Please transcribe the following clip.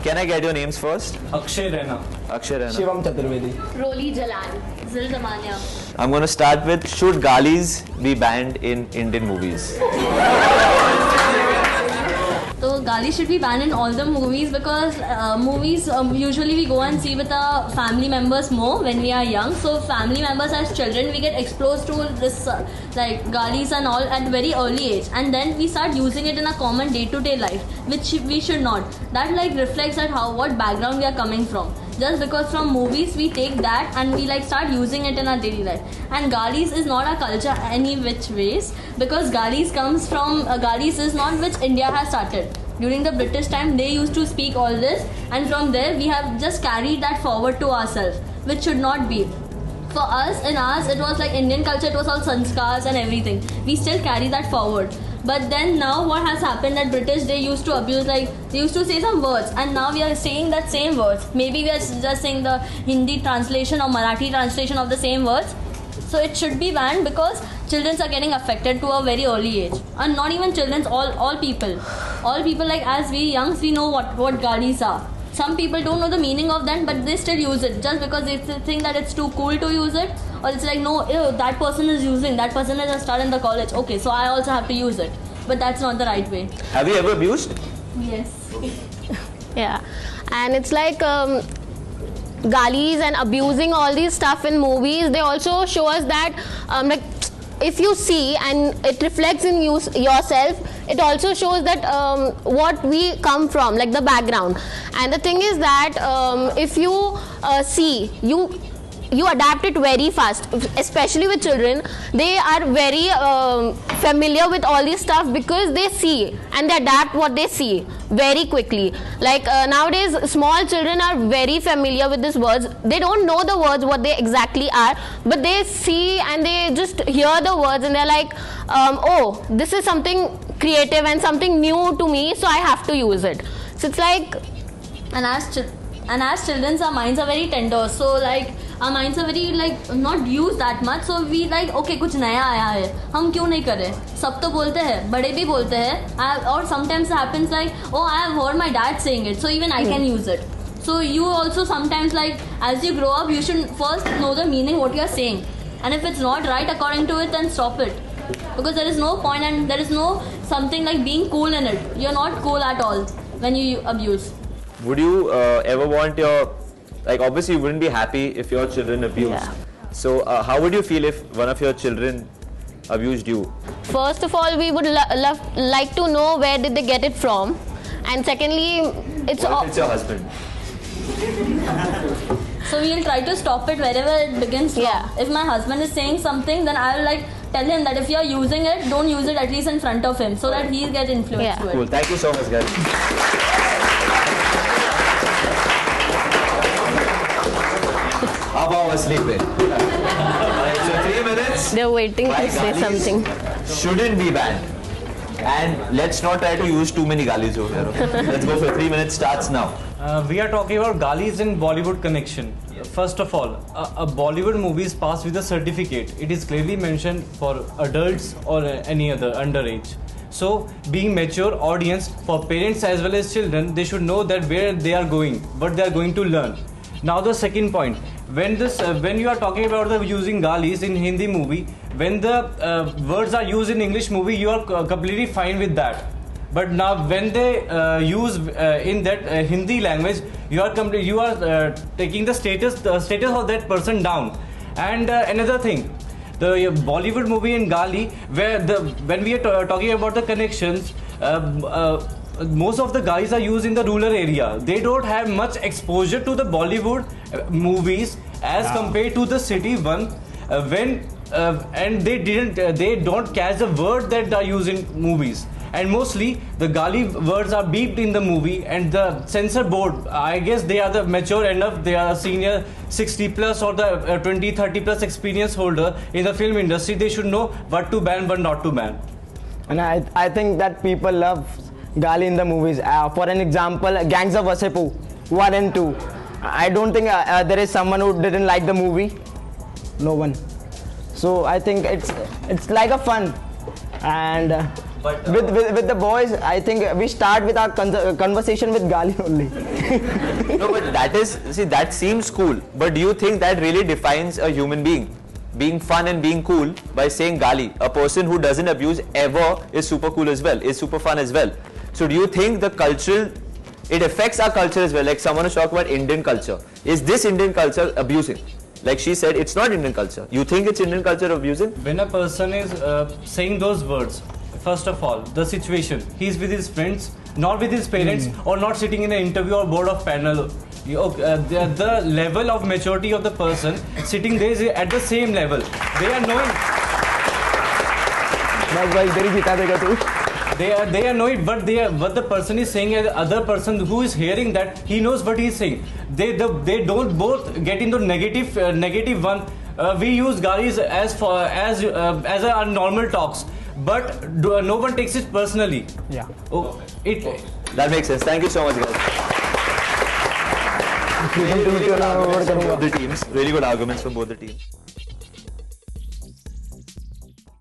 Can I get your names first? Akshay Raina. Akshay Raina. Shivam Chaturvedi. Roli Jalan, Zil Zamania. I'm going to start with, should galis be banned in Indian movies? So gali should be banned in all the movies because movies usually we go and see with our family members more when we are young. So family members as children we get exposed to this like galis and all at very early age, and then we start using it in a common day-to-day life, which we should not. That like reflects at what background we are coming from. Just because from movies we take that and we like start using it in our daily life. And galis is not a culture any which ways, because galis comes from galis is not which India has started. During the British time they used to speak all this, and from there we have just carried that forward to ourselves, which should not be. For us, in ours, it was like Indian culture, it was all sanskars and everything. We still carry that forward. But then now what has happened that British, they used to abuse, like they used to say some words, and now we are saying that same words. Maybe we are just saying the Hindi translation or Marathi translation of the same words. So it should be banned because children are getting affected to a very early age. And not even children, all people. All people, like as we youngs, we know what galis are. Some people don't know the meaning of that, but they still use it just because they think that it's too cool to use it, or it's like, no, ew, that person is using, that person is a star in the college, okay, so I also have to use it. But that's not the right way. Have you ever abused? Yes. Yeah, and it's like galis and abusing all these stuff in movies, they also show us that like if you see and it reflects in yourself, it also shows that what we come from, like the background. And the thing is that if you see, you adapt it very fast, especially with children. They are very familiar with all this stuff because they see and they adapt what they see very quickly. Like nowadays small children are very familiar with these words. They don't know the words what they exactly are, but they see and they just hear the words and they're like, oh, this is something creative and something new to me, so I have to use it. So it's like, And as children, our minds are very tender, so like our minds are very like not used that much, so we like, okay, कुछ नया आया है, हम क्यों नहीं करें? सब तो बोलते हैं, बड़े भी बोलते हैं, और sometimes happens like, oh, I have heard my dad saying it, so even I can use it. So you also sometimes like, as you grow up, you should first know the meaning what you are saying, and if it's not right according to it, then stop it, because there is no point and there is no something like being cool in it. You're not cool at all when you abuse. Would you ever want your, like obviously you wouldn't be happy if your children abused. Yeah. So how would you feel if one of your children abused you? first of all, we would like to know where did they get it from, and secondly, What if it's your husband? So we'll try to stop it wherever it begins from. Yeah. If my husband is saying something, then I'll like tell him that if you're using it, don't use it at least in front of him, so that he'll get influenced Yeah. to it. Cool. Thank you so much, guys. How about asleep? Alright, so 3 minutes. they're waiting Why to say galis something. shouldn't be banned. And let's not try to use too many galis over here. Okay? Let's go for 3 minutes. Starts now. We are talking about galis in Bollywood connection. First of all, a Bollywood movie is passed with a certificate. It is clearly mentioned for adults or any other underage. So, being mature audience, for parents as well as children, they should know that where they are going, what they are going to learn. Now the second point, when you are talking about the using galis in Hindi movie, when the words are used in English movie, you are completely fine with that. But now when they use in that Hindi language, you are taking the status of that person down. And another thing, the Bollywood movie in Gali, when we are talking about the connections, most of the guys are used in the rural area. They don't have much exposure to the Bollywood movies as compared to the city one. And they don't catch the word that are used in movies. And mostly the Gali words are beeped in the movie, and the censor board, I guess they are the mature enough, they are senior 60 plus or the 20-30 plus experience holder in the film industry. They should know what to ban, what not to ban. And I think that people love Gali in the movies. For an example, Gangs of Wasseypur 1 and 2. I don't think there is someone who didn't like the movie. No one. So I think it's like a fun. And But with the boys, I think we start with our conversation with gali only. no, but that seems cool. But do you think that really defines a human being? Being fun and being cool by saying gali. A person who doesn't abuse ever is super cool as well, is super fun as well. So do you think the cultural, it affects our culture as well? Like someone was talking about Indian culture. Is this Indian culture abusing? Like she said, it's not Indian culture. You think it's Indian culture abusing? When a person is saying those words, first of all, the situation, he's with his friends, not with his parents, or not sitting in an interview or board of panel. The level of maturity of the person sitting there is at the same level. They are knowing. They are knowing what the person is saying, and the other person who is hearing that, he knows what he is saying. They don't both get into negative one. We use galis as our normal talks, but no one takes it personally. Yeah. Oh, That makes sense. Thank you so much, guys. Really good arguments from both the teams. Really good arguments from both the teams.